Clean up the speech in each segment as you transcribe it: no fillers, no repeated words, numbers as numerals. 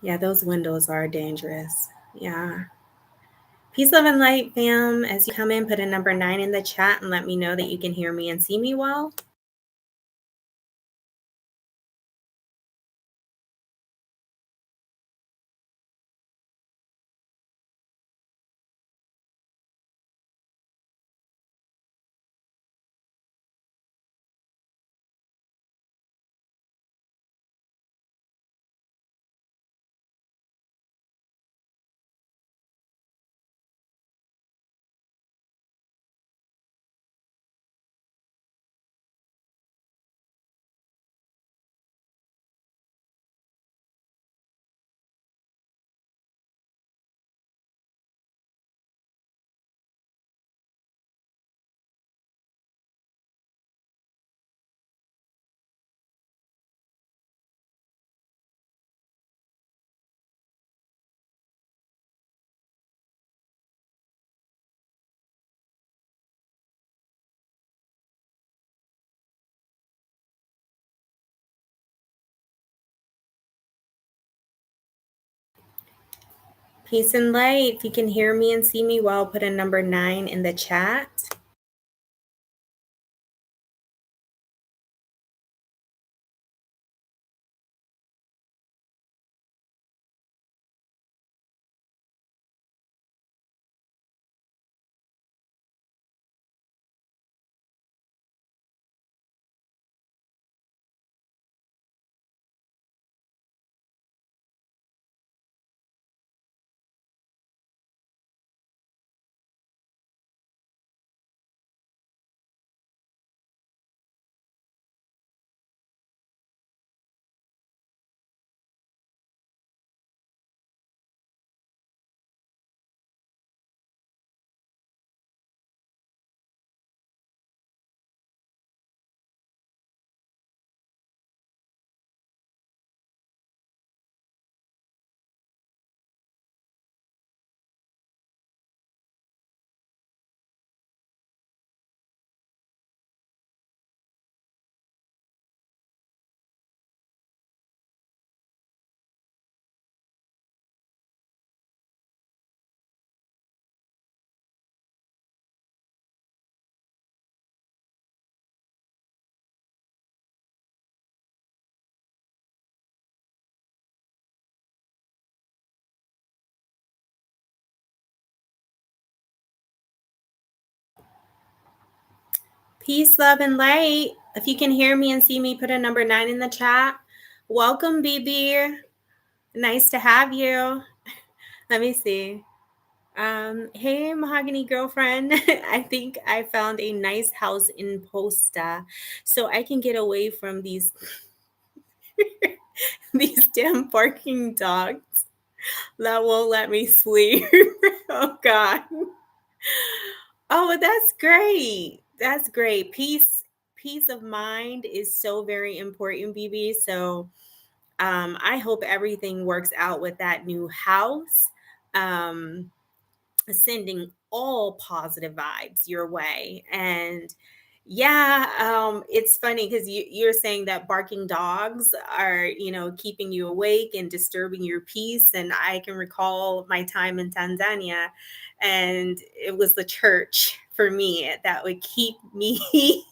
Yeah, those windows are dangerous. Yeah. Peace, love, and light, fam. As you come in, put a number 9 in the chat and let me know that you can hear me and see me well. Peace and light. If you can hear me and see me well, put a number 9 in the chat. Peace, love, and light. If you can hear me and see me, put a number 9 in the chat. Welcome, BB. Nice to have you. Let me see. Hey, Mahogany girlfriend. I think I found a nice house in Posta, so I can get away from these these damn barking dogs that won't let me sleep. Oh God. Oh, that's great. That's great. Peace of mind is so very important, BB. So I hope everything works out with that new house. Um, Sending all positive vibes your way. And yeah, it's funny because you're saying that barking dogs are, keeping you awake and disturbing your peace. And I can recall my time in Tanzania, and it was the church for me that would keep me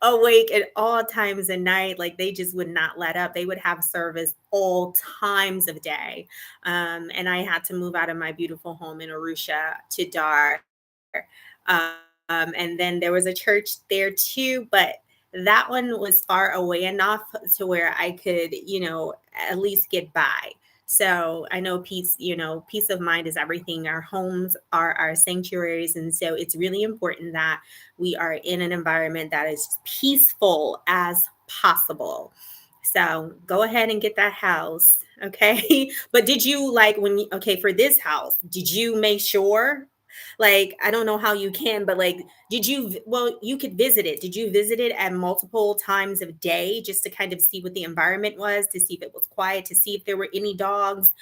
awake at all times of night. Like they just would not let up. They would have service all times of day. And I had to move out of my beautiful home in Arusha to Dar. And then there was a church there too, but that one was far away enough to where I could, at least get by. So I know peace of mind is everything. Our homes are our sanctuaries. And so it's really important that we are in an environment that is peaceful as possible. So go ahead and get that house. Okay. But did you okay, for this house, did you make sure? Like, I don't know how you can, but like, you could visit it. Did you visit it at multiple times of day just to kind of see what the environment was, to see if it was quiet, to see if there were any dogs,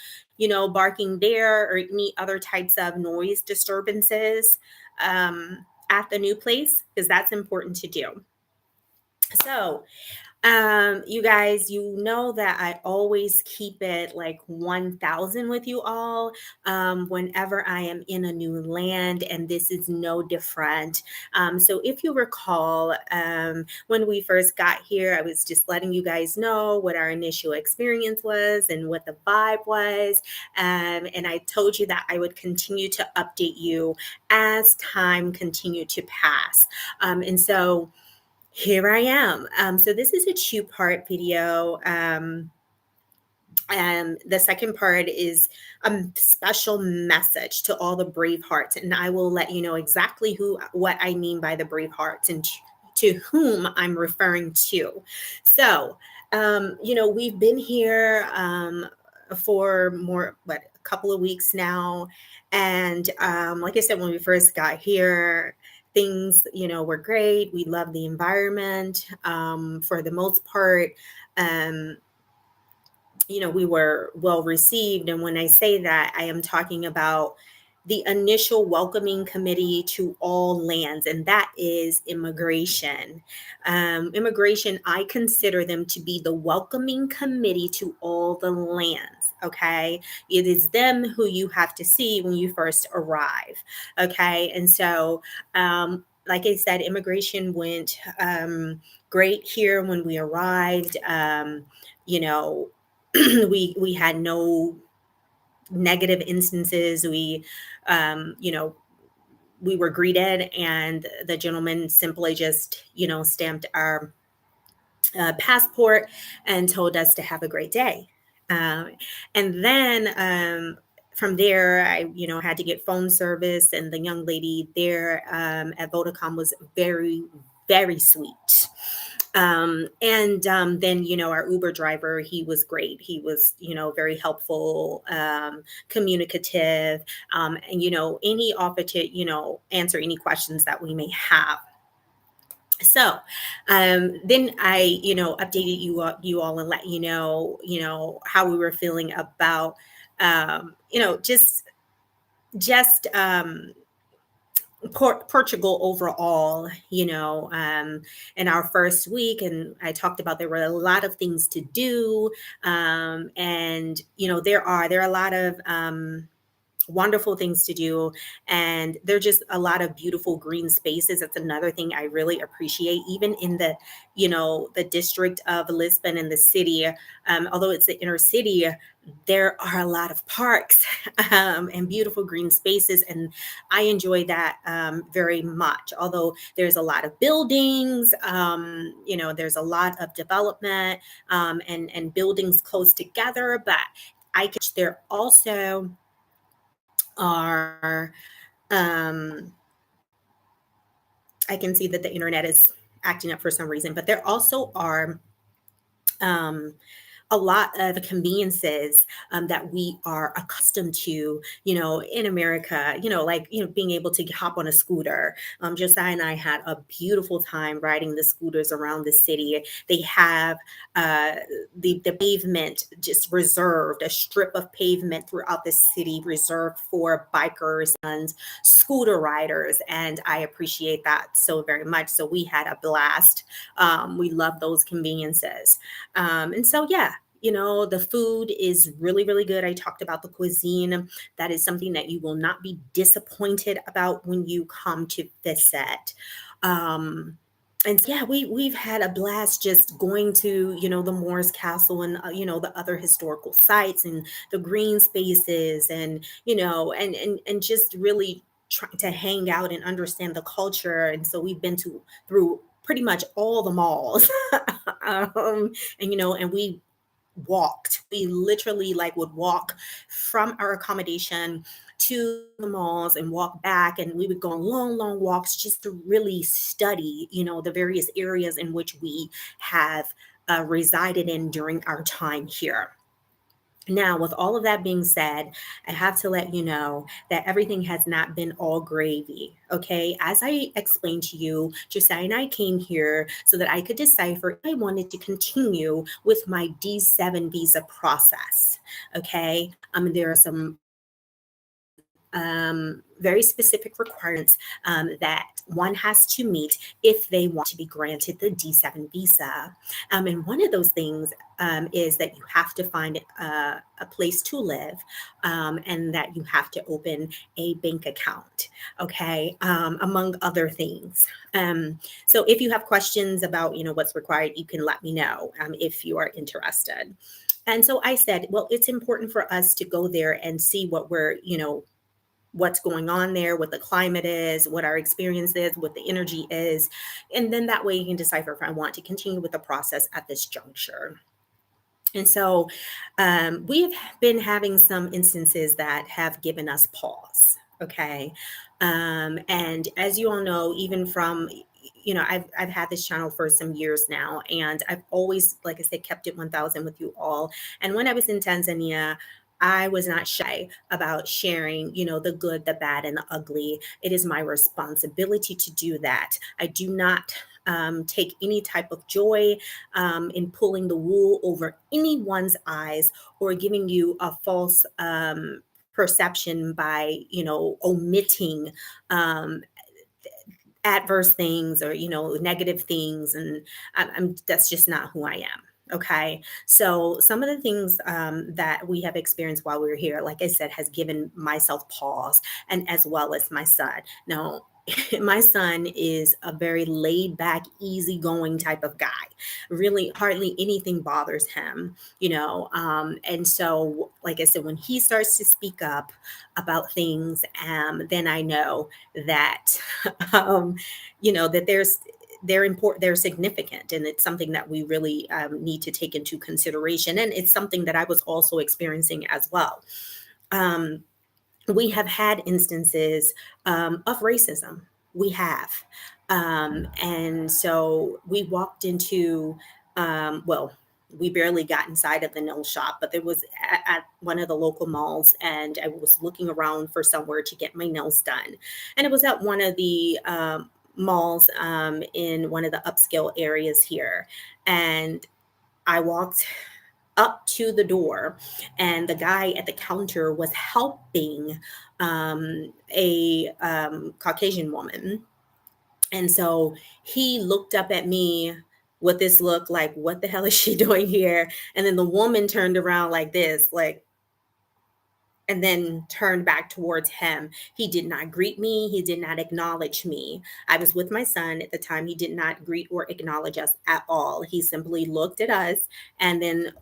barking there or any other types of noise disturbances at the new place? Because that's important to do. So, You guys, you know that I always keep it like 1000 with you all whenever I am in a new land, and this is no different. So, if you recall, when we first got here, I was just letting you guys know what our initial experience was and what the vibe was. And I told you that I would continue to update you as time continued to pass. And so, here I am. So this is a two-part video. The second part is a special message to all the brave hearts, and I will let you know exactly what I mean by the brave hearts and to whom I'm referring to. So, we've been here for a couple of weeks now, and like I said, when we first got here, things were great. We love the environment for the most part. Um, we were well received. And when I say that, I am talking about the initial welcoming committee to all lands, and that is immigration. Immigration, I consider them to be the welcoming committee to all the lands. Okay. It is them who you have to see when you first arrive. Okay. And so, like I said, immigration went great here when we arrived. You know, we had no negative instances. We were greeted, and the gentleman simply just stamped our passport and told us to have a great day. Um, and then from there, I had to get phone service, and the young lady there at Vodacom was very, very sweet. And then our Uber driver, he was great. He was very helpful, communicative, and any offer to answer any questions that we may have. So then I updated you all and let how we were feeling about just Portugal overall, in our first week. And I talked about there were a lot of things to do. And, there are a lot of, wonderful things to do, and there're just a lot of beautiful green spaces. That's another thing I really appreciate, even in the district of Lisbon and the city. Although it's the inner city, there are a lot of parks and beautiful green spaces, and I enjoy that very much. Although there's a lot of buildings, there's a lot of development, and buildings close together, but there also are um, I can see that the internet is acting up for some reason, but there also are um, a lot of conveniences that we are accustomed to, in America, like, being able to hop on a scooter. Josiah and I had a beautiful time riding the scooters around the city. They have uh, the pavement just reserved, a strip of pavement throughout the city reserved for bikers and scooter riders. And I appreciate that so very much. So we had a blast. We love those conveniences. And so, yeah, the food is really, really good. I talked about the cuisine. That is something that you will not be disappointed about when you come to visit. Um, and so, yeah, we've had a blast just going to the Moorish Castle and the other historical sites and the green spaces, and and just really trying to hang out and understand the culture. And so we've been to through pretty much all the malls. And we walked. We literally like would walk from our accommodation to the malls and walk back, and we would go on long, long walks just to really study, the various areas in which we have resided in during our time here. Now, with all of that being said, I have to let you know that everything has not been all gravy. Okay. As I explained to you, Josiah and I came here so that I could decipher if I wanted to continue with my D7 visa process. Okay. There are some very specific requirements that one has to meet if they want to be granted the D7 visa. And one of those things is that you have to find a place to live, and that you have to open a bank account, okay, among other things. So if you have questions about, what's required, you can let me know if you are interested. And so I said, well, it's important for us to go there and see what's going on there, what the climate is, what our experience is, what the energy is. And then that way you can decipher if I want to continue with the process at this juncture. And so we have been having some instances that have given us pause. Okay. And as you all know, even from, I've had this channel for some years now, and I've always, like I said, kept it 1000 with you all. And when I was in Tanzania, I was not shy about sharing, the good, the bad, and the ugly. It is my responsibility to do that. I do not take any type of joy in pulling the wool over anyone's eyes or giving you a false perception by, omitting um, adverse things or negative things, and that's just not who I am. Okay, so some of the things that we have experienced while we were here, like I said, has given myself pause, and as well as my son. Now, my son is a very laid back, easygoing type of guy. Really, hardly anything bothers him, and so, like I said, when he starts to speak up about things, then I know that, um, that they're important, they're significant, and it's something that we really need to take into consideration. And it's something that I was also experiencing as well. Um, we have had instances of racism. We have. And so we walked into, well, we barely got inside of the nail shop, but there was at one of the local malls, and I was looking around for somewhere to get my nails done. And it was at one of the malls in one of the upscale areas here. And I walked up to the door, and the guy at the counter was helping a Caucasian woman. And so he looked up at me with this look like, what the hell is she doing here? And then the woman turned around like this, like, and then turned back towards him. He did not greet me. He did not acknowledge me. I was with my son at the time. He did not greet or acknowledge us at all. He simply looked at us and then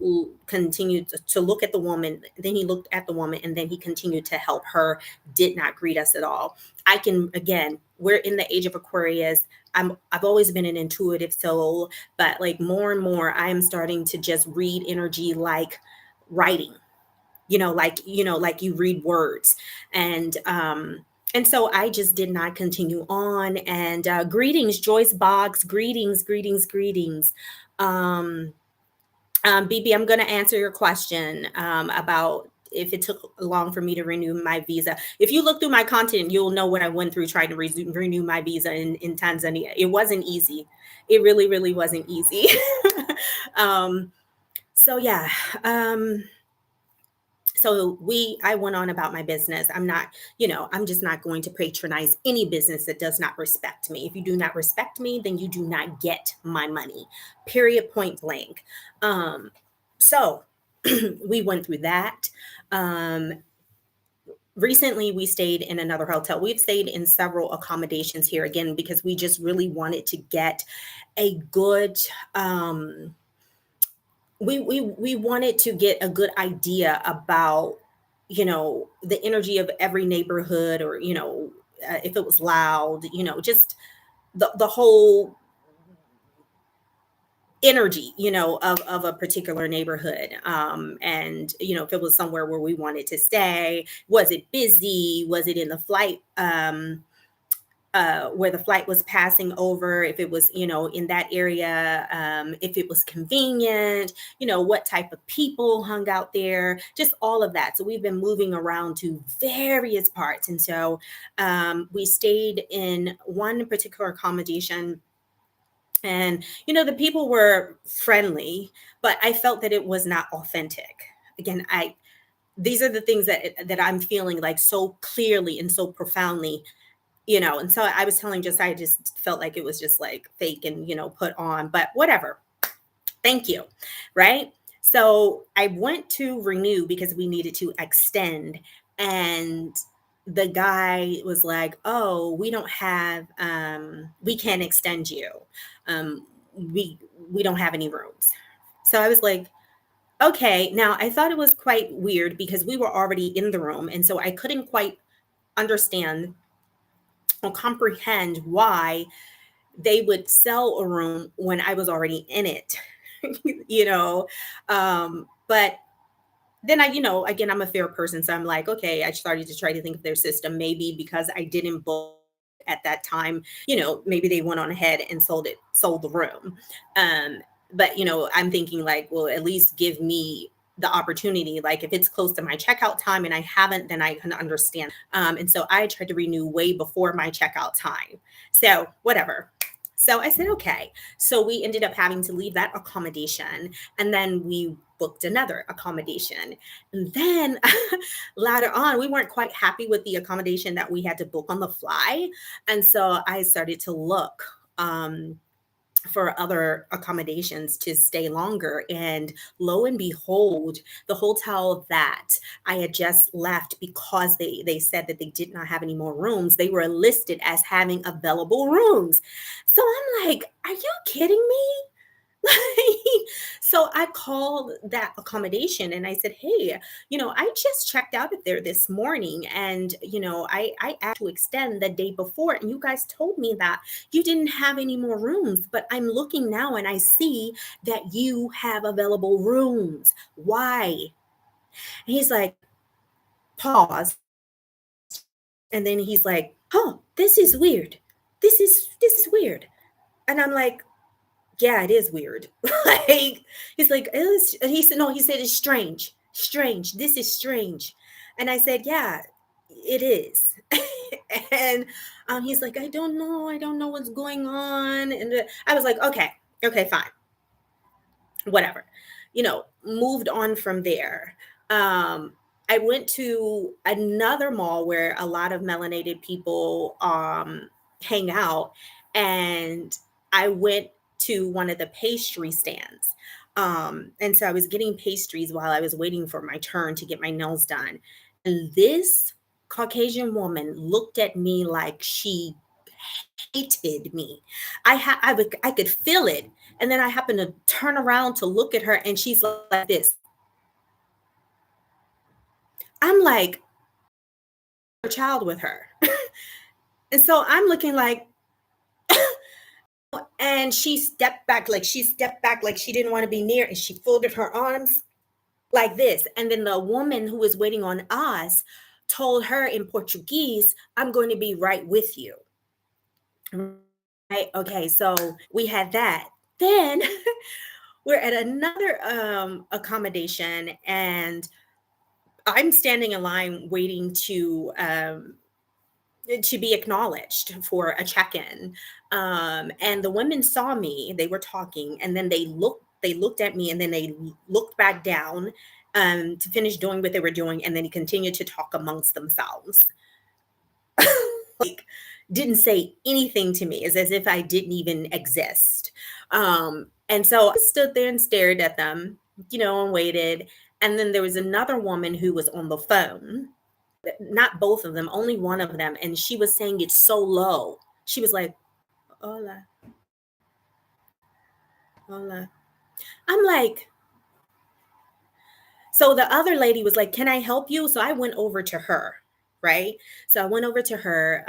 continued to look at the woman. Then he looked at the woman and then he continued to help her, did not greet us at all. Again, we're in the age of Aquarius. I've always been an intuitive soul, but like more and more, I am starting to just read energy like writing, like you read words. And so I just did not continue on. And greetings, Joyce Boggs. Greetings. um BB, I'm going to answer your question about if it took long for me to renew my visa. If you look through my content, you'll know what I went through trying to renew my visa in Tanzania. It wasn't easy. It really, really wasn't easy. So yeah. So I went on about my business. I'm just not going to patronize any business that does not respect me. If you do not respect me, then you do not get my money, period, point blank. So we went through that. Recently we stayed in another hotel. We've stayed in several accommodations here again, because we just really wanted to get a good, we wanted to get a good idea about the energy of every neighborhood, or if it was loud, just the whole energy of a particular neighborhood. And if it was somewhere where we wanted to stay, was it busy, was it in the flight, where the flight was passing over, if it was, in that area, if it was convenient, what type of people hung out there, just all of that. So we've been moving around to various parts. And so we stayed in one particular accommodation, and, the people were friendly, but I felt that it was not authentic. Again, these are the things that I'm feeling like so clearly and so profoundly, and so I was telling just I just felt like it was just like fake and put on, but whatever. Thank you. Right? So I went to renew because we needed to extend, and the guy was like, "Oh, we don't have we can't extend you. Um we don't have any rooms." So I was like, "Okay." Now, I thought it was quite weird because we were already in the room, and so I couldn't quite understand or comprehend why they would sell a room when I was already in it. you know but then again, I'm a fair person, so I'm like, okay, I started to try to think of their system, maybe because I didn't book at that time. Maybe they went on ahead and sold the room. But I'm thinking like, well, at least give me the opportunity, like if it's close to my checkout time and I haven't, then I can understand. And so I tried to renew way before my checkout time, so whatever. So I said, okay. So we ended up having to leave that accommodation, and then we booked another accommodation. And then later on, we weren't quite happy with the accommodation that we had to book on the fly. And so I started to look for other accommodations to stay longer. And lo and behold, the hotel that I had just left, because they said that they did not have any more rooms, they were listed as having available rooms. So I'm like, are you kidding me? So I called that accommodation and I said, "Hey, I just checked out of there this morning, and I asked to extend the day before, and you guys told me that you didn't have any more rooms, but I'm looking now and I see that you have available rooms. Why?" And he's like, pause, and then he's like, "Oh, this is weird. This is weird." And I'm like, yeah, it is weird. Like, he's like, he said, no, he said, it's strange. Strange. This is strange. And I said, yeah, it is. And he's like, I don't know. I don't know what's going on. And I was like, okay, okay, fine, whatever. Moved on from there. I went to another mall where a lot of melanated people hang out, and I went to one of the pastry stands. And so I was getting pastries while I was waiting for my turn to get my nails done. And this Caucasian woman looked at me like she hated me. I could feel it. And then I happened to turn around to look at her, and she's like this. I'm like, a child with her. And so I'm looking like, and she stepped back like she didn't want to be near, and she folded her arms like this. And then the woman who was waiting on us told her in Portuguese, "I'm going to be right with you." Right. Okay. So we had that. Then we're at another accommodation, and I'm standing in line waiting to be acknowledged for a check-in. And the women saw me, they were talking, and then they looked at me, and then they looked back down to finish doing what they were doing, and then they continued to talk amongst themselves. Like, didn't say anything to me. It's as if I didn't even exist. And so I stood there and stared at them, and waited. And then there was another woman who was on the phone, not both of them, only one of them, and she was saying it so low. She was like, "Hola, hola." I'm like, so the other lady was like, "Can I help you?" So I went over to her, right? So I went over to her.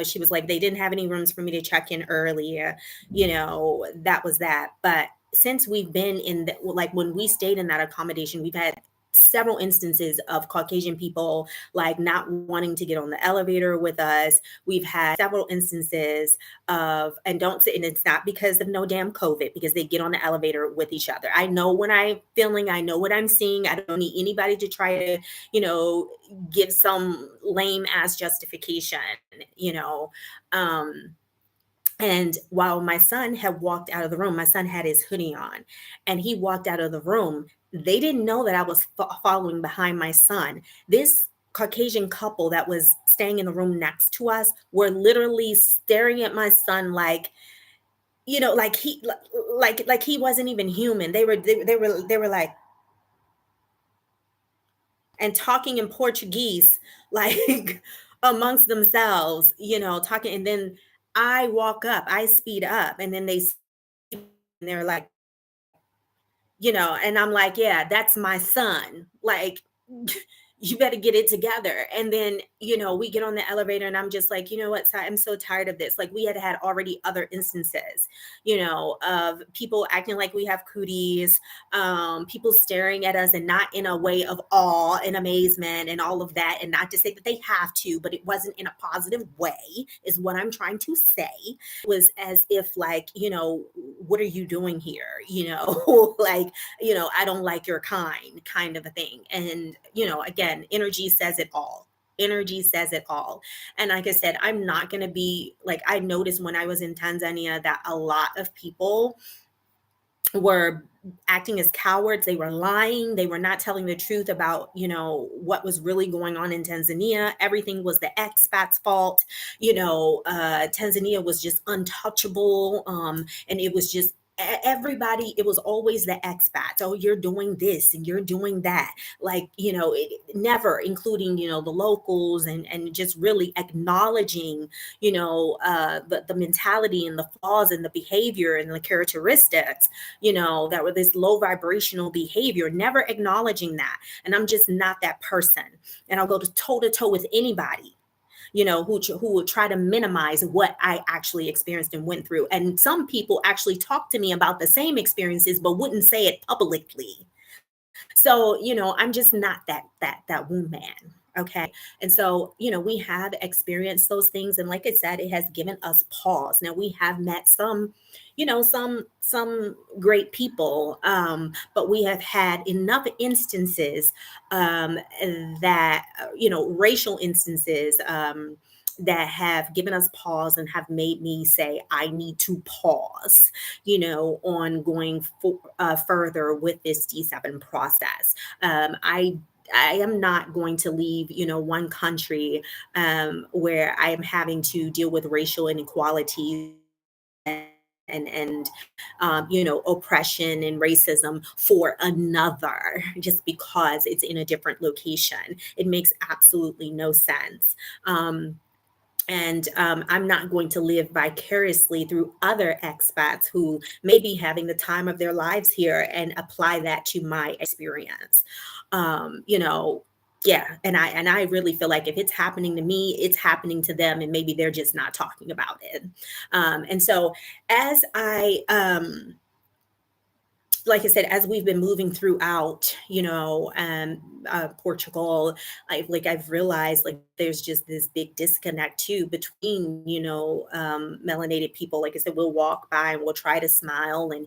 She was like, they didn't have any rooms for me to check in earlier. That was that. But since we've been in the, like, when we stayed in that accommodation, we've had several instances of Caucasian people like not wanting to get on the elevator with us. We've had several instances of, and don't say, and it's not because of no damn COVID, because they get on the elevator with each other. I know what I'm feeling. I know what I'm seeing. I don't need anybody to try to, you know, give some lame ass justification, you know. Um, and while my son had walked out of the room, my son had his hoodie on, and he walked out of the room. They didn't know that I was following behind my son. This Caucasian couple that was staying in the room next to us were literally staring at my son like, like like he wasn't even human. They were like, and talking in Portuguese, like amongst themselves, talking. And then I walk up, I speed up, and then and they're like, and I'm like, yeah, that's my son. Like, you better get it together. And then, we get on the elevator and I'm just like, you know what, I'm so tired of this. Like, we had already other instances, of people acting like we have cooties, people staring at us and not in a way of awe and amazement and all of that. And not to say that they have to, but it wasn't in a positive way, is what I'm trying to say. Was as if like, what are you doing here? Like, I don't like your kind of a thing. And, again, energy says it all. Energy says it all. And like I said, I'm not going to be like, I noticed when I was in Tanzania that a lot of people were acting as cowards. They were lying. They were not telling the truth about, what was really going on in Tanzania. Everything was the expats' fault. Tanzania was just untouchable. And it was just everybody, it was always the expats. Oh, you're doing this and you're doing that. Like, never including, the locals, and just really acknowledging, the mentality and the flaws and the behavior and the characteristics, that were this low vibrational behavior, never acknowledging that. And I'm just not that person. And I'll go toe to toe with anybody, who will try to minimize what I actually experienced and went through. And some people actually talk to me about the same experiences, but wouldn't say it publicly. So, I'm just not that woman. Okay. And so, we have experienced those things. And like I said, it has given us pause. Now we have met some great people, but we have had enough instances, that, racial instances, that have given us pause and have made me say, I need to pause, on going further with this D7 process. I am not going to leave, one country, where I am having to deal with racial inequalities and oppression and racism for another, just because it's in a different location. It makes absolutely no sense. And I'm not going to live vicariously through other expats who may be having the time of their lives here and apply that to my experience. Um, you know, yeah, and I really feel like if it's happening to me, it's happening to them, and maybe they're just not talking about it. And so, as like I said, as we've been moving throughout, Portugal, I've realized like there's just this big disconnect too between, melanated people. Like I said, we'll walk by and we'll try to smile and,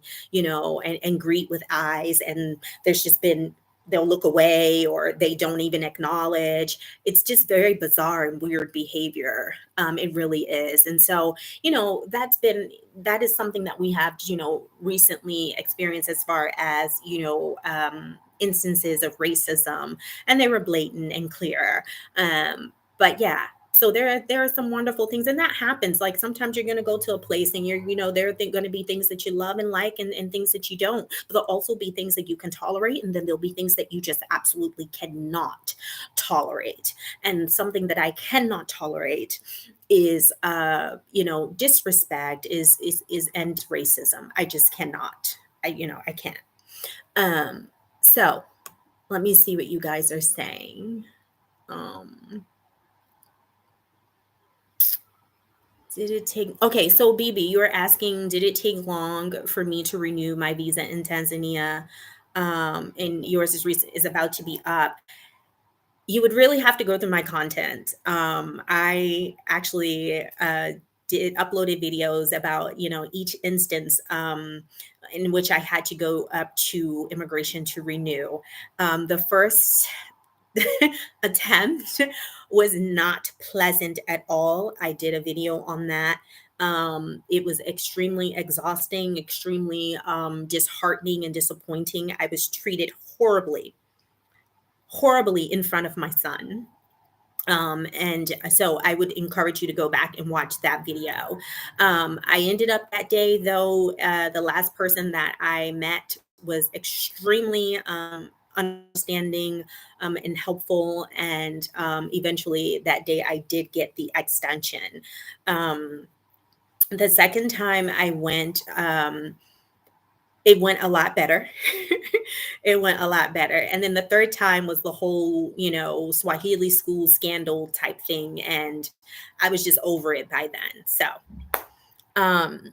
and greet with eyes. And there's just been, they'll look away or they don't even acknowledge. It's just very bizarre and weird behavior. It really is. And so, that is something that we have, recently experienced as far as, instances of racism, and they were blatant and clear. But yeah, so there are some wonderful things, and that happens. Like sometimes you're going to go to a place and there are going to be things that you love and like, and things that you don't. But there'll also be things that you can tolerate, and then there'll be things that you just absolutely cannot tolerate. And something that I cannot tolerate is disrespect, is and racism. I just cannot. I can't. So let me see what you guys are saying. Did it take, okay, so BB, you were asking, did it take long for me to renew my visa in Tanzania? And yours is about to be up. You would really have to go through my content. I actually did uploaded videos about, each instance, in which I had to go up to immigration to renew. The first attempt was not pleasant at all. I did a video on that. It was extremely exhausting, extremely disheartening and disappointing. I was treated horribly, horribly in front of my son. And so I would encourage you to go back and watch that video. I ended up that day, though, the last person that I met was extremely understanding and helpful. And eventually that day, I did get the extension. Um, the second time I went, it went a lot better. It went a lot better. And then the third time was the whole, Swahili school scandal type thing. And I was just over it by then. So, um,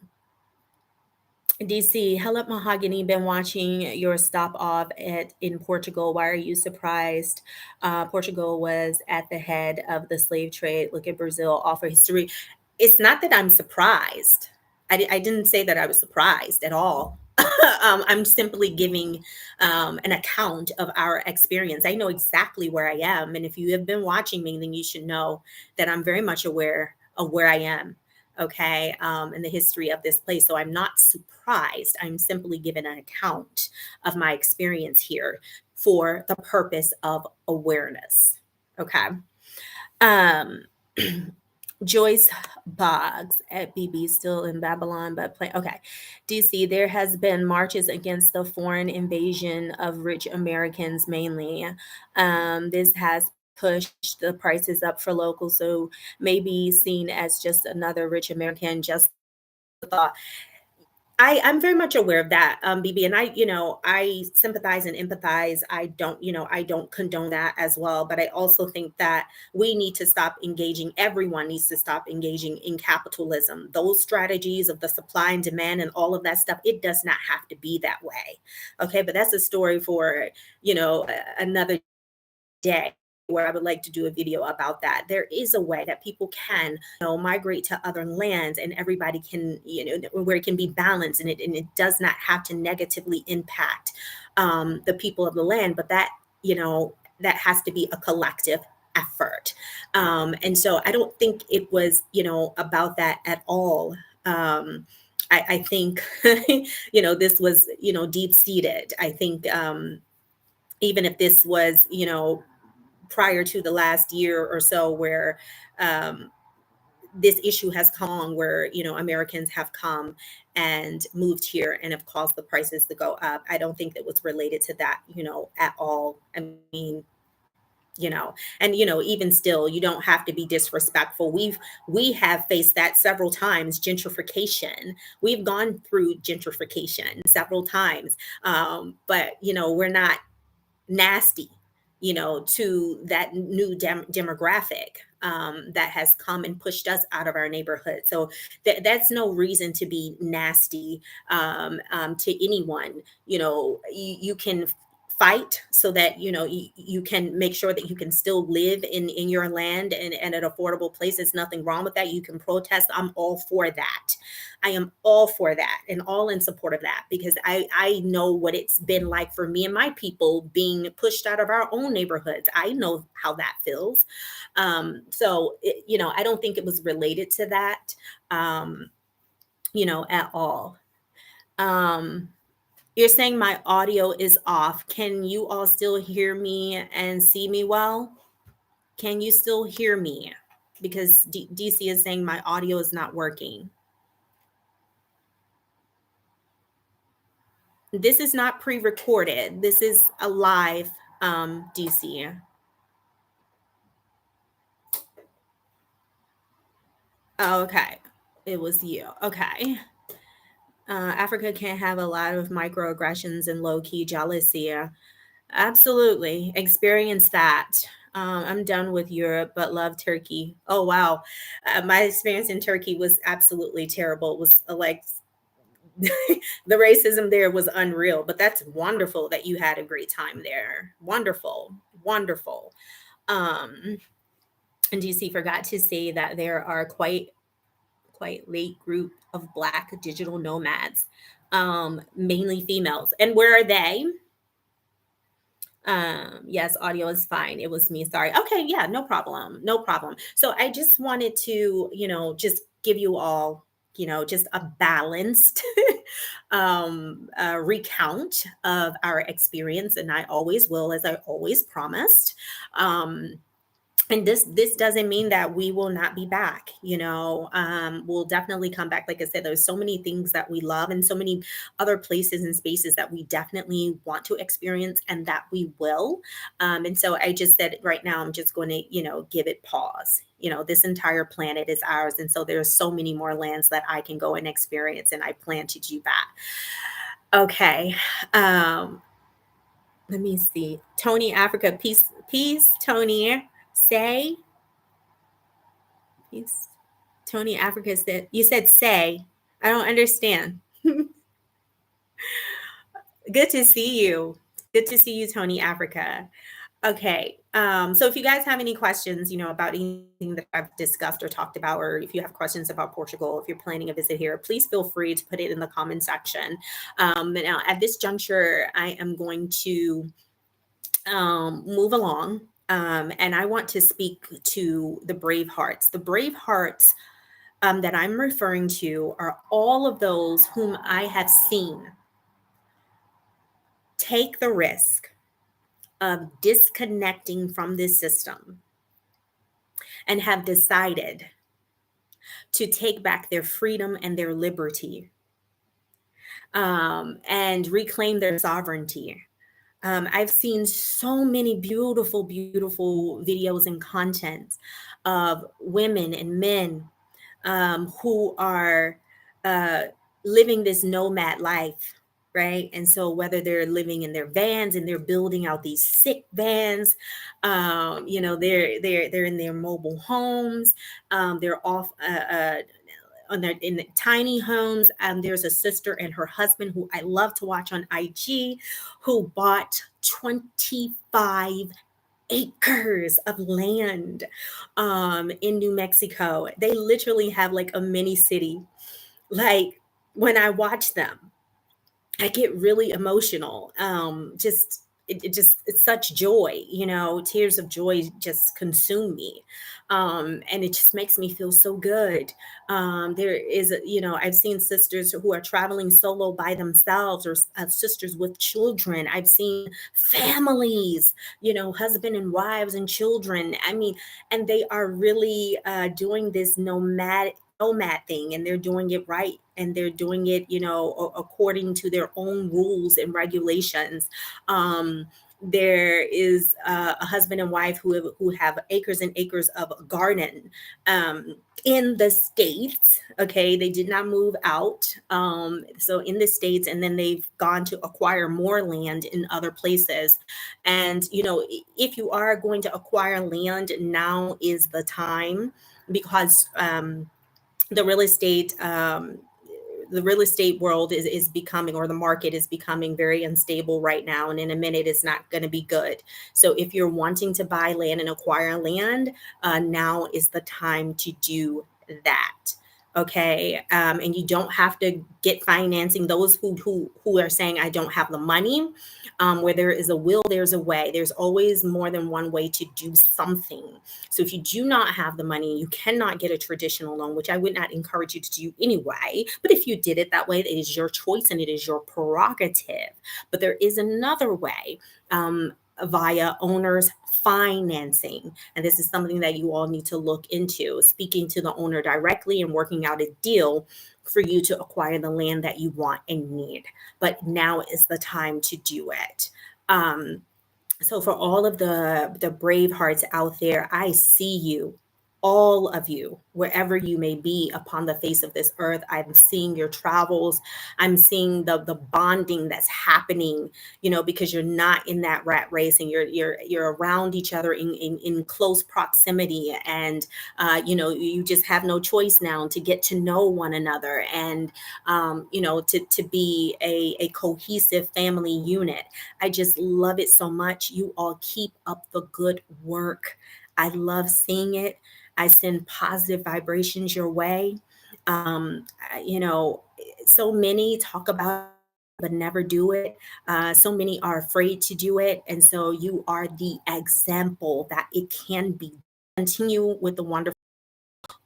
DC, Hell Up Mahogany, been watching your stop off in Portugal. Why are you surprised? Portugal was at the head of the slave trade. Look at Brazil, all for history. It's not that I'm surprised. I didn't say that I was surprised at all. I'm simply giving an account of our experience. I know exactly where I am. And if you have been watching me, then you should know that I'm very much aware of where I am, okay, in the history of this place. So I'm not surprised. I'm simply giving an account of my experience here for the purpose of awareness, okay. Um, Joyce Boggs at BB, still in Babylon, but play. Okay. DC, there has been marches against the foreign invasion of rich Americans mainly. This has pushed the prices up for locals, so may be seen as just another rich American just thought. I'm very much aware of that, BB, and I sympathize and empathize. I don't condone that as well, but I also think that we need to stop engaging. Everyone needs to stop engaging in capitalism. Those strategies of the supply and demand and all of that stuff. It does not have to be that way, okay? But that's a story for another day where I would like to do a video about that. There is a way that people can, migrate to other lands and everybody can, where it can be balanced and it does not have to negatively impact the people of the land, but that has to be a collective effort. And so I don't think it was, about that at all. I think, this was, deep seated. I think, even if this was, prior to the last year or so where um, this issue has come on where Americans have come and moved here and have caused the prices to go up. I don't think that was related to that at all. I mean, and even still, you don't have to be disrespectful. We have faced that several times. Gentrification, we've gone through gentrification several times, but we're not nasty, to that new demographic that has come and pushed us out of our neighborhood. So that's no reason to be nasty to anyone. You can fight so that you can make sure that you can still live in your land and an affordable place. There's nothing wrong with that. You can protest. I'm all for that. I am all for that and all in support of that because I know what it's been like for me and my people being pushed out of our own neighborhoods. I know how that feels. I don't think it was related to that, um, at all. Um, you're saying my audio is off. Can you all still hear me and see me well? Can you still hear me? Because DC is saying my audio is not working. This is not pre-recorded. This is a live DC. Okay. It was you. Okay. Africa can have a lot of microaggressions and low-key jealousy. Absolutely. Experience that. I'm done with Europe, but love Turkey. Oh, wow. My experience in Turkey was absolutely terrible. It was like the racism there was unreal, but that's wonderful that you had a great time there. Wonderful. Wonderful. Um, and DC forgot to say that there are quite late group of Black digital nomads, mainly females. And where are they? Yes, audio is fine. It was me. Sorry. Okay, yeah, no problem. No problem. So I just wanted to, just give you all just a balanced recount of our experience. And I always will, as I always promised. Um, and this doesn't mean that we will not be back. We'll definitely come back. Like I said, there's so many things that we love and so many other places and spaces that we definitely want to experience and that we will. And so I just said right now I'm just going to give it pause. This entire planet is ours, and so there's so many more lands that I can go and experience, and I plan to do that. Okay. um let me see. Tony Africa, peace, Tony. Say peace. Tony Africa said, you said say. I don't understand. Good to see you. Good to see you, Tony Africa. Okay. So if you guys have any questions, about anything that I've discussed or talked about, or if you have questions about Portugal, if you're planning a visit here, please feel free to put it in the comment section. Now, at this juncture, I am going to move along. And I want to speak to the brave hearts. The brave hearts that I'm referring to are all of those whom I have seen take the risk of disconnecting from this system and have decided to take back their freedom and their liberty, and reclaim their sovereignty. I've seen so many beautiful, beautiful videos and content of women and men who are uh, living this nomad life, right? And so whether they're living in their vans and they're building out these sick vans, they're in their mobile homes, they're off. In the tiny homes. There's a sister and her husband who I love to watch on IG, who bought 25 acres of land in New Mexico. They literally have like a mini city. Like, when I watch them, I get really emotional. It's such joy, tears of joy just consume me. And it just makes me feel so good. There is, I've seen sisters who are traveling solo by themselves, or sisters with children. I've seen families, husband and wives and children. I mean, and they are really doing this nomad thing, and they're doing it right, and they're doing it according to their own rules and regulations. There is a husband and wife who have acres and acres of garden in the states. Okay, they did not move out, so in the states, and then they've gone to acquire more land in other places. And if you are going to acquire land, now is the time, because the real estate um, the real estate world is becoming, or the market is becoming, very unstable right now, and in a minute it's not going to be good. So if you're wanting to buy land and acquire land, now is the time to do that. Okay. And you don't have to get financing. Those who are saying I don't have the money, where there is a will, there's a way. There's always more than one way to do something. So if you do not have the money, you cannot get a traditional loan, which I would not encourage you to do anyway. But if you did it that way, it is your choice and it is your prerogative. But there is another way, via owner's financing. And this is something that you all need to look into, speaking to the owner directly and working out a deal for you to acquire the land that you want and need. But now is the time to do it. So for all of the brave hearts out there, I see you, all of you, wherever you may be upon the face of this earth. I'm seeing your travels. I'm seeing the bonding that's happening, because you're not in that rat race, and you're around each other in close proximity. And you just have no choice now to get to know one another, and to be a cohesive family unit. I just love it so much. You all keep up the good work. I love seeing it. I send positive vibrations your way. Um, so many talk about it, but never do it. So many are afraid to do it. And so you are the example that it can be. Continue with the wonderful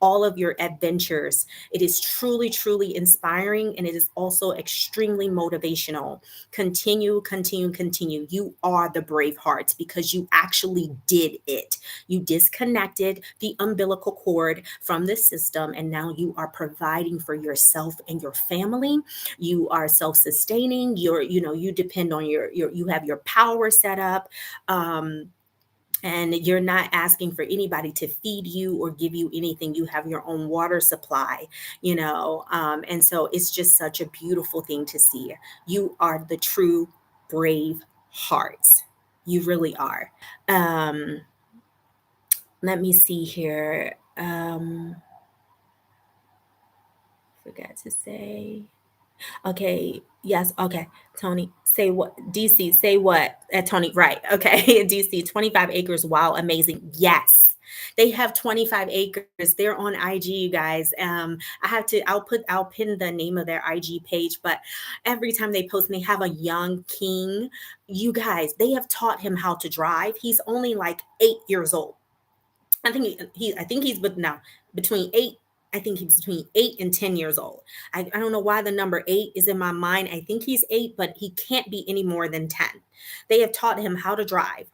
all of your adventures. It is truly, truly inspiring, and it is also extremely motivational. Continue, continue, continue. You are the brave hearts because you actually did it. You disconnected the umbilical cord from the system, and now you are providing for yourself and your family. You are self-sustaining. You depend on you have your power set up. And you're not asking for anybody to feed you or give you anything. You have your own water supply, and so it's just such a beautiful thing to see. You are the true brave hearts. You really are. um Let me see here. Forgot to say. Okay. Yes. Okay. Tony, say what? DC, say what? Tony, right. Okay. DC, 25 acres. Wow. Amazing. Yes. They have 25 acres. They're on IG, you guys. I'll pin the name of their IG page, but every time they post, and they have a young king. You guys, they have taught him how to drive. He's only like 8 years old. I think he's but now between eight. I think he's between 8 and 10 years old. I don't know why the number eight is in my mind. I think he's eight, but he can't be any more than 10. They have taught him how to drive.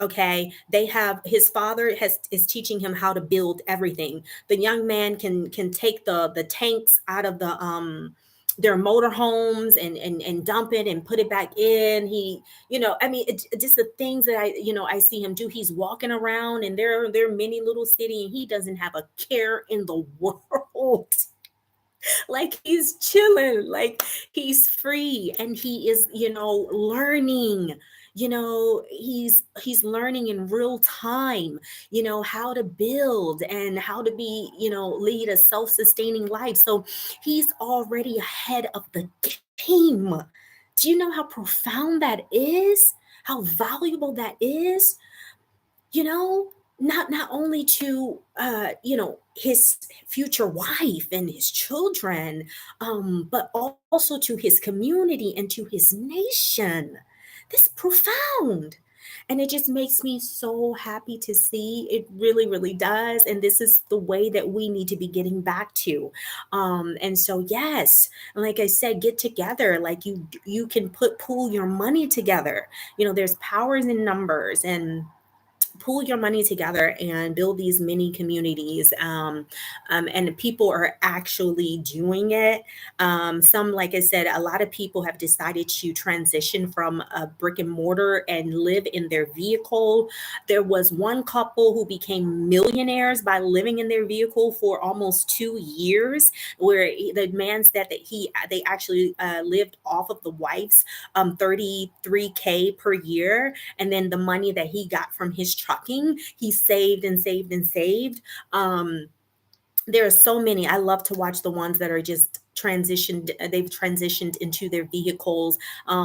Okay, they have his father has is teaching him how to build everything. The young man can take the tanks out of the their motorhomes and dump it and put it back in. I mean, just the things that I see him do. He's walking around in their mini little city, and he doesn't have a care in the world. Like he's chilling, like he's free, and he is learning. He's learning in real time, how to build and how to be, lead a self-sustaining life. So he's already ahead of the game. Do you know how profound that is, how valuable that is? you know not only to his future wife and his children, but also to his community and to his nation. This profound, and it just makes me so happy to see. It really, really does. And this is the way that we need to be getting back to. And so yes, like I said, get together. Like you can pool your money together. There's powers in numbers, and pool your money together and build these mini communities. And people are actually doing it. Some, like I said, a lot of people have decided to transition from a brick and mortar and live in their vehicle. There was one couple who became millionaires by living in their vehicle for almost 2 years, where the man said that they actually lived off of the wife's 33K per year, and then the money that he got from his trucking, he saved and saved and saved. There are so many. I love to watch the ones that are just they've transitioned into their vehicles.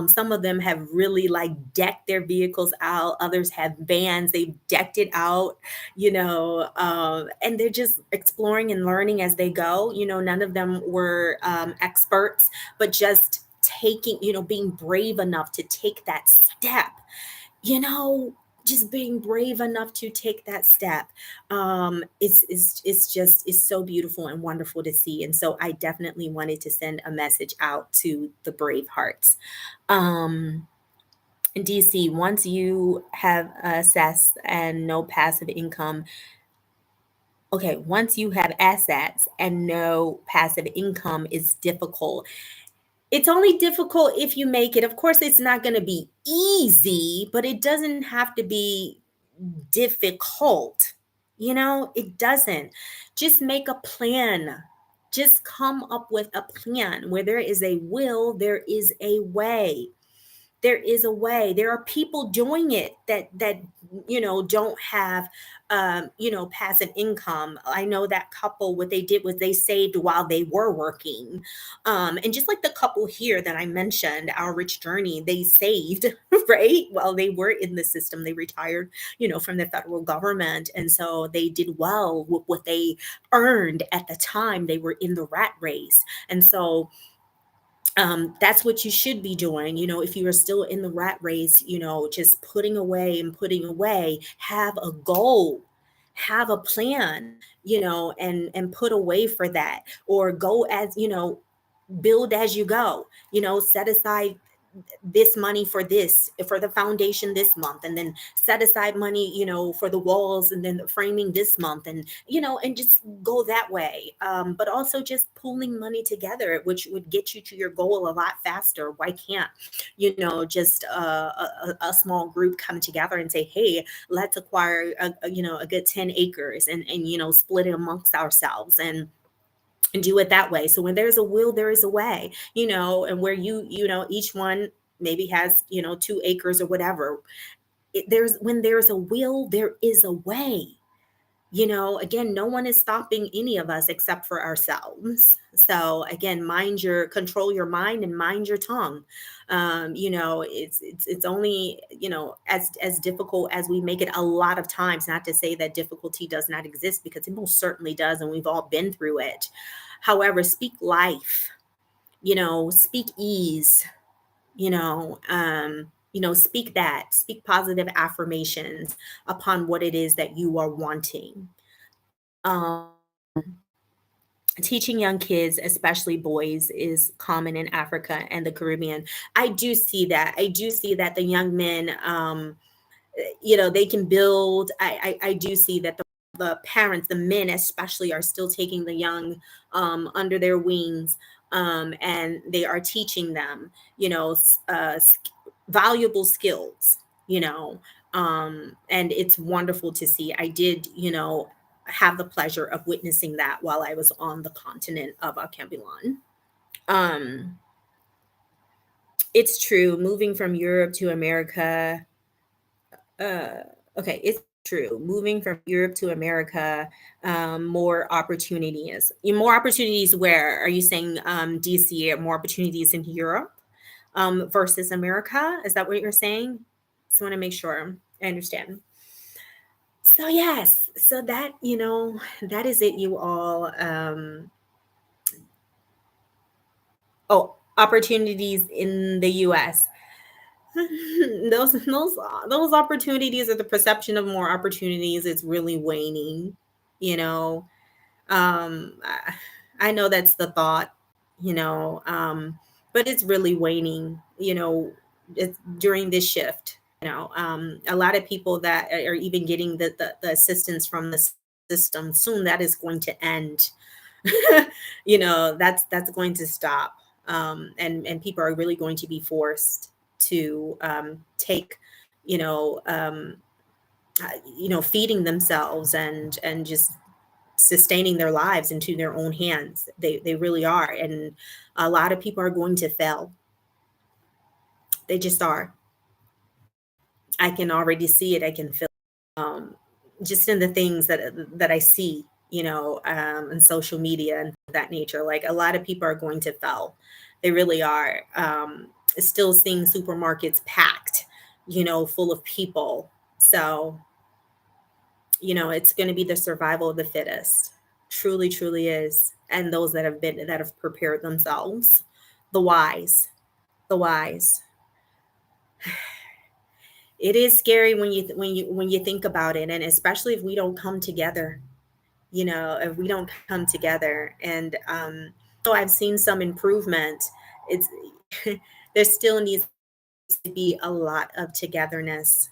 Some of them have really like decked their vehicles out. Others have vans, they've decked it out. And they're just exploring and learning as they go. None of them were experts, but just taking, being brave enough to take that step, you know just being brave enough to take that step. It's so beautiful and wonderful to see. And so I definitely wanted to send a message out to the brave hearts. um DC, once you have assets and no passive income. Okay, once you have assets and no passive income, is difficult. It's only difficult if you make it. Of course, it's not going to be easy, but it doesn't have to be difficult. It doesn't. Just make a plan. Just come up with a plan. Where there is a will, there is a way. There is a way. There are people doing it that don't have passive income. I know that couple, what they did was they saved while they were working. And just like the couple here that I mentioned, our rich journey, they saved right while they were in the system. They retired from the federal government, and so they did well with what they earned at the time they were in the rat race. And so that's what you should be doing. If you are still in the rat race, just putting away and putting away. Have a goal. have a plan, and put away for that, or go as, build as you go, set aside this money for this, for the foundation this month, and then set aside money, for the walls and then the framing this month, and and just go that way. But also just pooling money together, which would get you to your goal a lot faster. Why can't, just a small group come together and say, hey, let's acquire a good 10 acres, and split it amongst ourselves, and do it that way. So when there's a will, there is a way, and where each one maybe has, 2 acres or whatever. When there's a will, there is a way. Again, no one is stopping any of us except for ourselves. So again, control your mind and mind your tongue. It's only, as difficult as we make it a lot of times. Not to say that difficulty does not exist, because it most certainly does, and we've all been through it. However, speak life, speak ease, speak that, speak positive affirmations upon what it is that you are wanting. Um, Teaching young kids, especially boys, is common in Africa and the Caribbean. I do see that the young men, they can build. I do see that the parents, the men especially, are still taking the young under their wings, and they are teaching them, valuable skills, and it's wonderful to see. I did, have the pleasure of witnessing that while I was on the continent of Cambilon. Um, it's true, moving from Europe to America. Uh, okay, it's true. Moving from Europe to America, more opportunities. More opportunities where? Are you saying, do you see more opportunities in Europe, versus America? Is that what you're saying? Just want to make sure I understand. So yes, so that is it, you all. Oh, opportunities in the U.S. Those opportunities, or the perception of more opportunities, is really waning. You know, I know that's the thought. But it's really waning. It's during this shift. A lot of people that are even getting the assistance from the system, soon that is going to end. That's going to stop, and people are really going to be forced to take, you know um, feeding themselves, and just sustaining their lives into their own hands. They really are, and a lot of people are going to fail. They just are. I can already see it. I can feel, um, just in the things that I see, in social media and that nature. Like, a lot of people are going to fail. They really are. Still seeing supermarkets packed, full of people. So, it's going to be the survival of the fittest. Truly, truly is. And those that have prepared themselves, the wise, the wise. It is scary when you think about it, and especially if we don't come together. If we don't come together, and so I've seen some improvement. It's there still needs to be a lot of togetherness.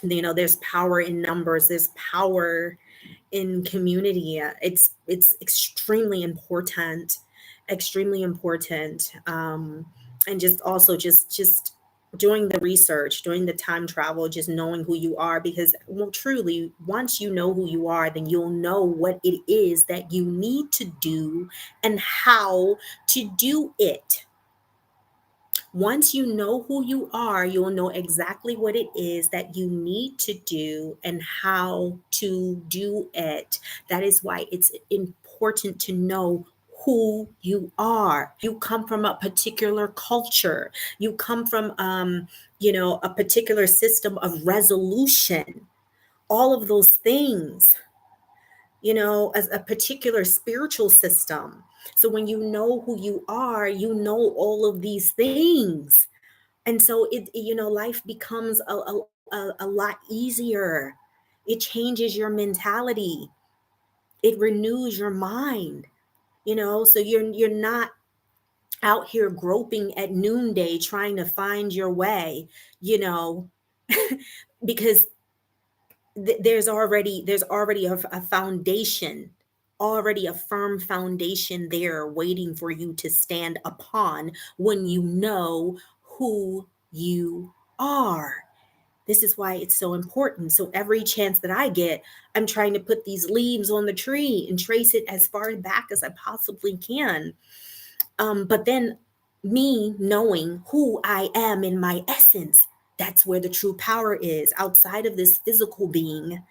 There's power in numbers. There's power in community. It's extremely important. And just also just doing the research, doing the time travel, just knowing who you are, because, well, truly, once you know who you are, then you'll know what it is that you need to do and how to do it. Once you know who you are, you'll know exactly what it is that you need to do and how to do it. That is why it's important to know who you are. You come from a particular culture. You come from, a particular system of resolution. All of those things, as a particular spiritual system. So when you know who you are, you know all of these things. And so life becomes a lot easier. It changes your mentality. It renews your mind, so you're not out here groping at noonday trying to find your way, you know, because there's already a foundation, already a firm foundation there waiting for you to stand upon when you know who you are. This is why it's so important. So every chance that I get, I'm trying to put these leaves on the tree and trace it as far back as I possibly can. But then me knowing who I am in my essence, that's where the true power is outside of this physical being.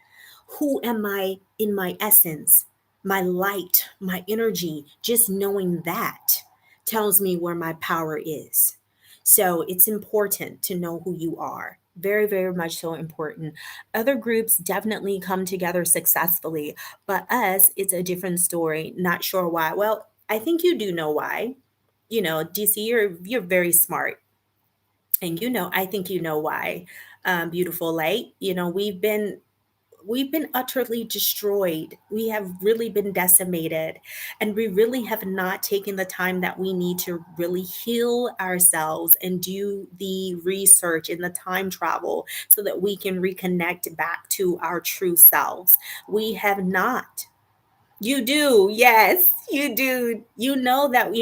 Who am I in my essence? My light, my energy, just knowing that tells me where my power is. So it's important to know who you are. Very, very much so important. Other groups definitely come together successfully, but us, it's a different story. Not sure why. Well, I think you do know why. DC, you're very smart, and I think you know why. Beautiful light. We've been utterly destroyed. We have really been decimated, and we really have not taken the time that we need to really heal ourselves and do the research and the time travel so that we can reconnect back to our true selves. We have not. You do. Yes, you do. You know that,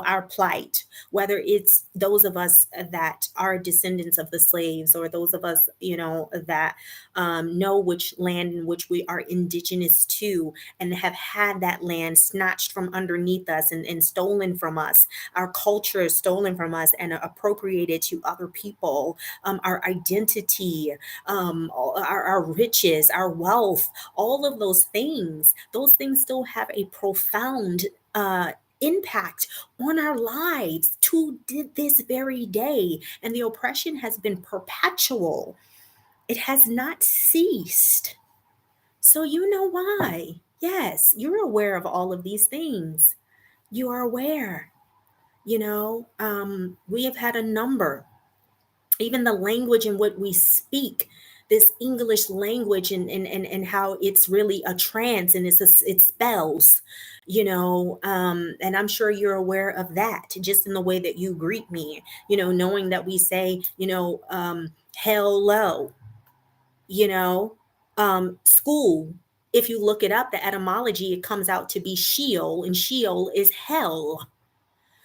our plight, whether it's those of us that are descendants of the slaves, or those of us, that know which land in which we are indigenous to, and have had that land snatched from underneath us, and stolen from us. Our culture is stolen from us and appropriated to other people. Our identity, our riches, our wealth, all of those things still have a profound impact on our lives to this very day. And the oppression has been perpetual, it has not ceased. So you know why. Yes, you're aware of all of these things. You are aware. We have had a number, even the language in what we speak, this English language, and how it's really a trance, and it spells, and I'm sure you're aware of that just in the way that you greet me, knowing that we say, hello, you know school. If you look it up, the etymology, it comes out to be Sheol, and Sheol is hell.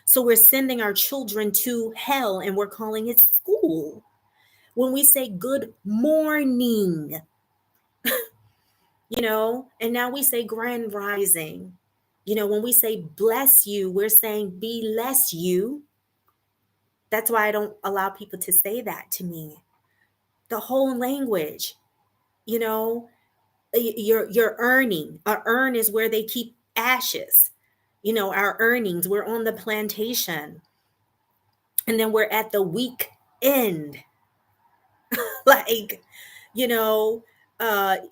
So we're sending our children to hell, and we're calling it school. When we say good morning, and now we say grand rising. When we say bless you, we're saying be less you. That's why I don't allow people to say that to me. The whole language, you know, you're earning. A urn is where they keep ashes. Our earnings, we're on the plantation. And then we're at the week end. Like, you know,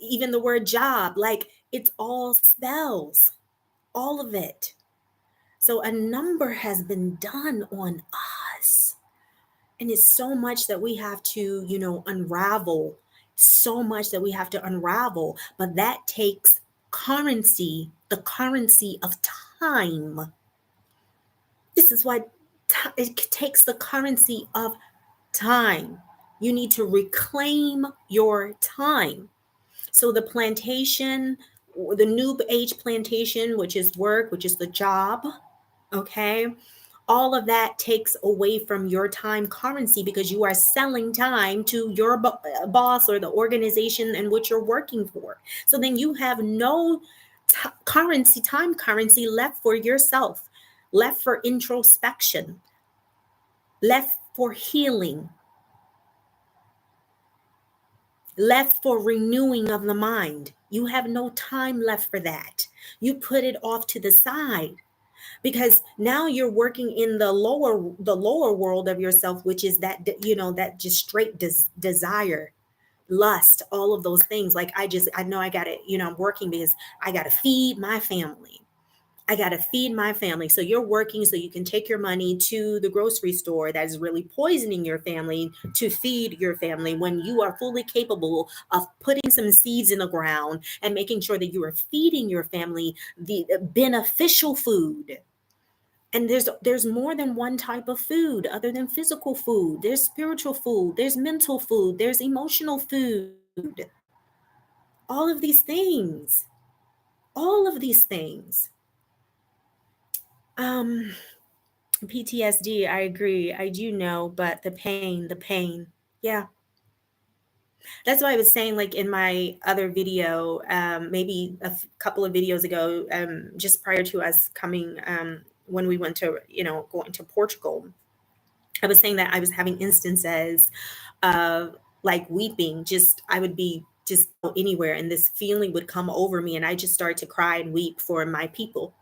even the word job, like it's all spells, all of it. So a number has been done on us. And it's so much that we have to, unravel, so much that we have to unravel. But that takes currency, the currency of time. This is why it takes the currency of time. You need to reclaim your time. So the plantation, the new age plantation, which is work, which is the job, okay? All of that takes away from your time currency because you are selling time to your boss or the organization in which you're working for. So then you have no time currency left for yourself, left for introspection, left for healing, left for renewing of the mind. You have no time left for that. You put it off to the side because now you're working in the lower world of yourself, which is that just straight desire, lust, all of those things. Like I know I got to, I'm working because I got to feed my family. I got to feed my family. So you're working so you can take your money to the grocery store that is really poisoning your family to feed your family when you are fully capable of putting some seeds in the ground and making sure that you are feeding your family the beneficial food. And there's more than one type of food other than physical food. There's spiritual food, there's mental food, there's emotional food. All of these things. All of these things. Um PTSD, I agree. I do know, but the pain. Yeah. That's why I was saying, like in my other video, maybe couple of videos ago, just prior to us coming, when we went to, going to Portugal, I was saying that I was having instances of like weeping. Just, I would be just anywhere and this feeling would come over me and I just started to cry and weep for my people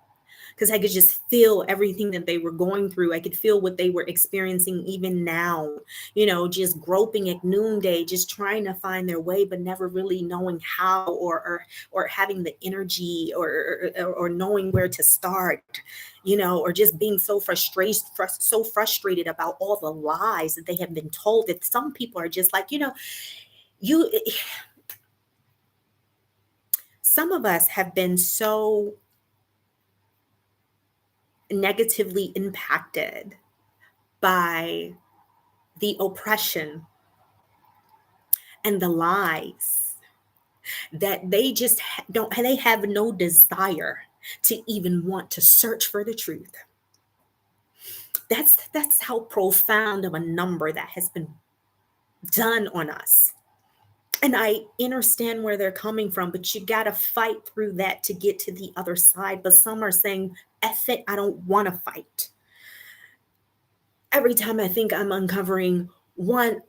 because I could just feel everything that they were going through. I could feel what they were experiencing even now, just groping at noonday, just trying to find their way, but never really knowing how or having the energy or knowing where to start, or just being so frustrated about all the lies that they have been told that some people are just like, you some of us have been so negatively impacted by the oppression and the lies that they just don't they have no desire to even want to search for the truth. That's how profound of a number that has been done on us. And I understand where they're coming from, but you got to fight through that to get to the other side. But some are saying, F it, I don't want to fight. Every time I think I'm uncovering one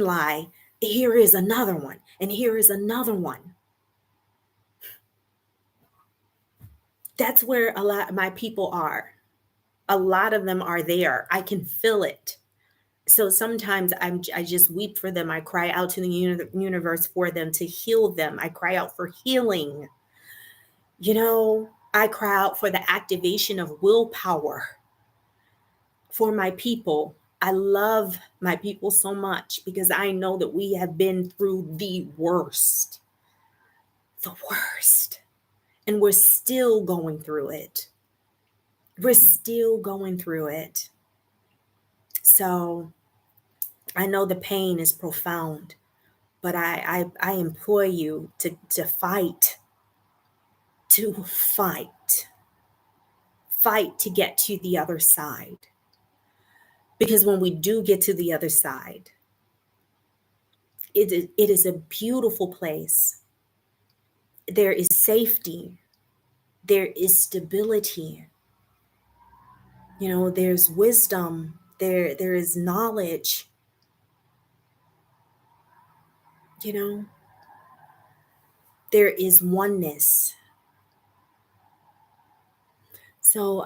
lie, here is another one, and here is another one. That's where a lot of my people are. A lot of them are there. I can feel it. So sometimes I just weep for them. I cry out to the universe for them to heal them. I cry out for healing. I cry out for the activation of willpower for my people. I love my people so much because I know that we have been through the worst, and we're still going through it. We're still going through it. So I know the pain is profound, but I implore you to fight, to fight to get to the other side. Because when we do get to the other side, it is a beautiful place. There is safety, there is stability, there's wisdom, there is knowledge, you know, there is oneness. So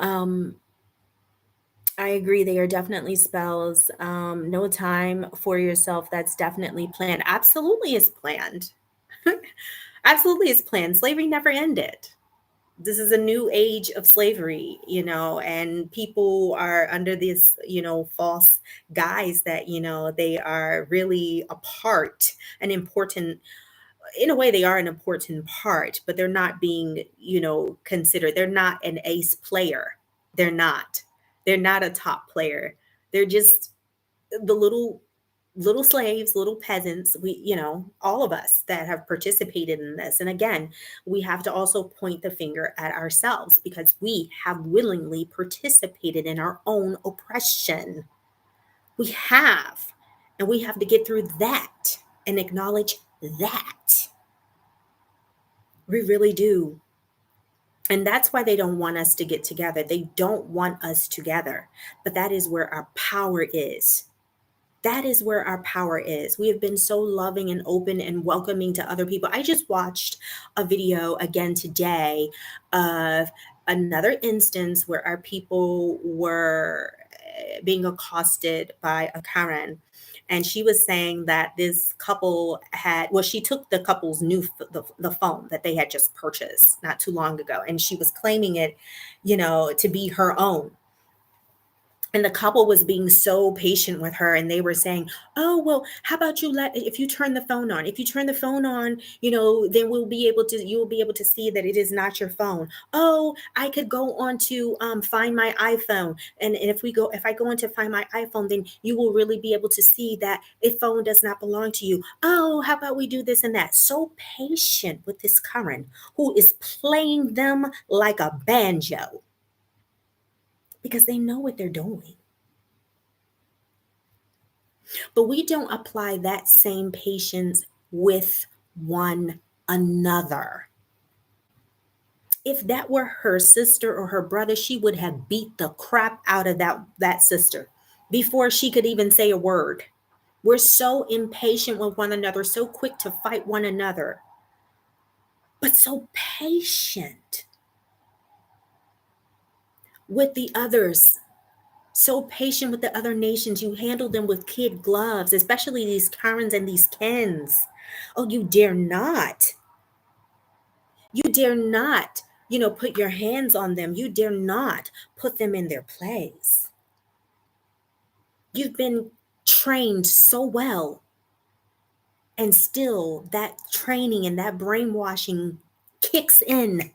I agree. They are definitely spells. No time for yourself. That's definitely planned. Absolutely is planned. Absolutely is planned. Slavery never ended. This is a new age of slavery, and people are under this, false guise that, they are really a part, an important, in a way, they are an important part, but they're not being, considered. They're not an ace player. They're not. They're not a top player. They're just the little slaves, little peasants, we, all of us that have participated in this. And again, we have to also point the finger at ourselves because we have willingly participated in our own oppression. We have, and we have to get through that and acknowledge that. We really do. And that's why they don't want us to get together. They don't want us together. But that is where our power is. That is where our power is. We have been so loving and open and welcoming to other people. I just watched a video again today of another instance where our people were being accosted by a Karen. and she was saying that this couple had, well, she took the couple's the phone that they had just purchased not too long ago, and she was claiming it, to be her own. And the couple was being so patient with her, and they were saying, oh, well, how about if you turn the phone on, then you will be able to see that it is not your phone. Oh, I could go on to find my iPhone, and if I go on to find my iPhone, then you will really be able to see that a phone does not belong to you. Oh, how about we do this and that? So patient with this Karen who is playing them like a banjo because they know what they're doing. But we don't apply that same patience with one another. If that were her sister or her brother, she would have beat the crap out of that sister before she could even say a word. We're so impatient with one another, so quick to fight one another, but so patient with the others. So patient with the other nations. You handle them with kid gloves, especially these Karens and these Kens. Oh, you dare not. You dare not, put your hands on them. You dare not put them in their place. You've been trained so well, and still that training and that brainwashing kicks in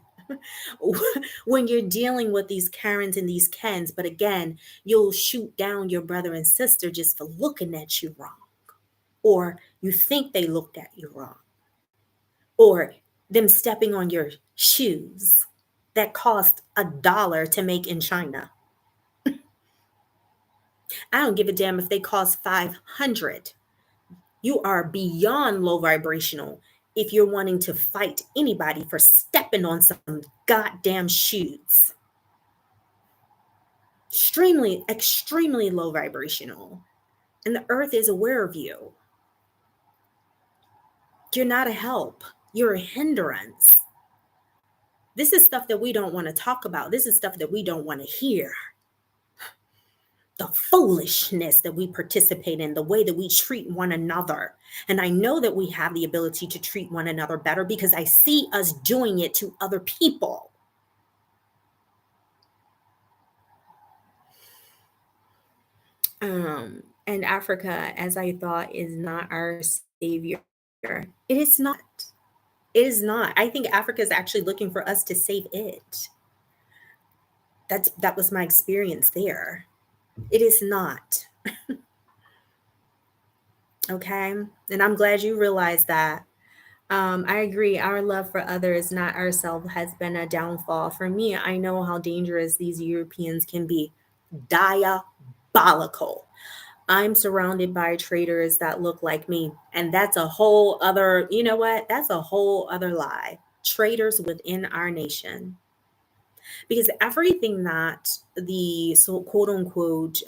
when you're dealing with these Karens and these Kens. But again, you'll shoot down your brother and sister just for looking at you wrong, or you think they looked at you wrong, or them stepping on your shoes that cost $1 to make in China. I don't give a damn if they cost 500. You are beyond low vibrational if you're wanting to fight anybody for stepping on some goddamn shoes. Extremely, extremely low vibrational. And the earth is aware of you. You're not a help. You're a hindrance. This is stuff that we don't want to talk about. This is stuff that we don't want to hear. The foolishness that we participate in, the way that we treat one another. And I know that we have the ability to treat one another better because I see us doing it to other people. And Africa, as I thought, is not our savior. It is not. It is not. I think Africa is actually looking for us to save it. That was my experience there. It is not. Okay. And I'm glad you realized that. I agree. Our love for others, not ourselves, has been a downfall. For me, I know how dangerous these Europeans can be. Diabolical. I'm surrounded by traitors that look like me. And that's a whole other, you know what? That's a whole other lie. Traitors within our nation. Because everything that the so quote unquote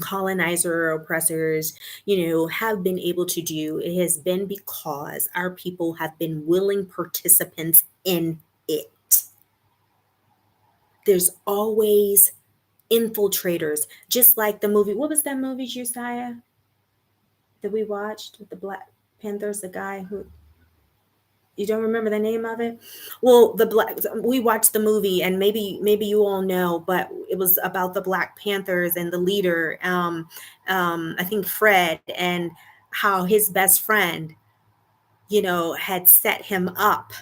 colonizer oppressors, have been able to do, it has been because our people have been willing participants in it. There's always infiltrators, just like the movie. What was that movie, Josiah, that we watched with the Black Panthers? The guy who, you don't remember the name of it? Well, we watched the movie, and maybe you all know, but it was about the Black Panthers and the leader, I think Fred, and how his best friend, had set him up.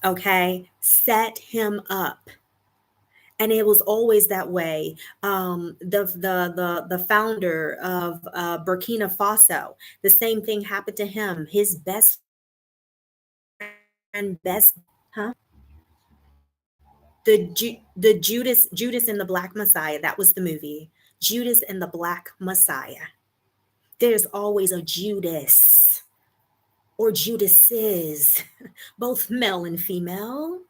Okay, set him up. And it was always that way. The founder of Burkina Faso, the same thing happened to him. His best friend, huh? The Judas and the Black Messiah. That was the movie. Judas and the Black Messiah. There's always a Judas or Judases, both male and female,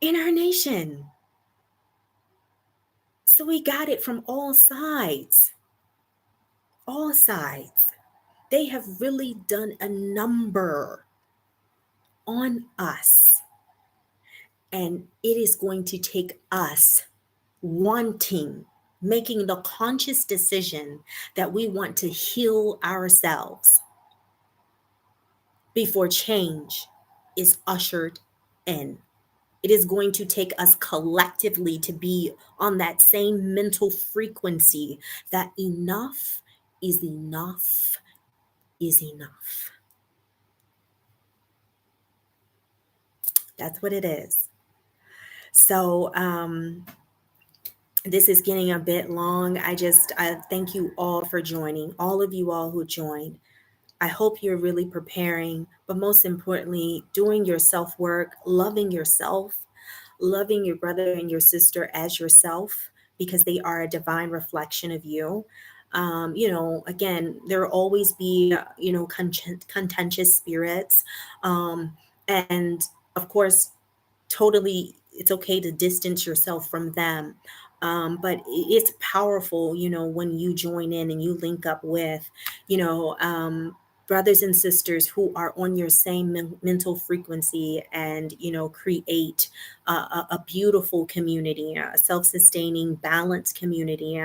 in our nation. So we got it from all sides. All sides. They have really done a number on us. And it is going to take us wanting making the conscious decision that we want to heal ourselves before change is ushered in. It is going to take us collectively to be on that same mental frequency that enough is enough is enough. That's what it is. So, this is getting a bit long. I thank you all for joining, all of you all who joined. I hope you're really preparing, but most importantly, doing your self work, loving yourself, loving your brother and your sister as yourself, because they are a divine reflection of you. Again, there will always be, contentious spirits. And of course, totally, it's okay to distance yourself from them. But it's powerful, when you join in and you link up with, you know, um, brothers and sisters who are on your same mental frequency, and, create a beautiful community, a self-sustaining, balanced community,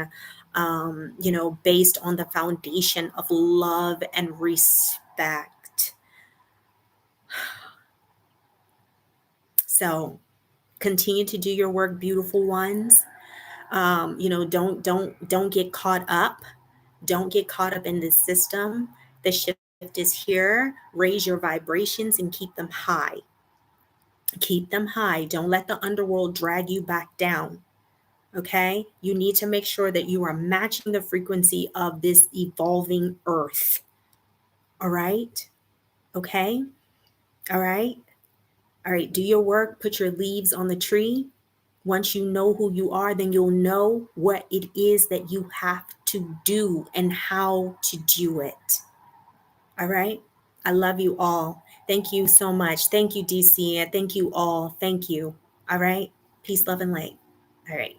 based on the foundation of love and respect. So continue to do your work, beautiful ones. Don't get caught up. Don't get caught up in this system. The shift is here. Raise your vibrations and keep them high. Keep them high. Don't let the underworld drag you back down. Okay? You need to make sure that you are matching the frequency of this evolving earth. All right? Okay? All right? All right. Do your work. Put your leaves on the tree. Once you know who you are, then you'll know what it is that you have to do and how to do it. All right. I love you all. Thank you so much. Thank you, DC. Thank you all. Thank you. All right. Peace, love, and light. All right.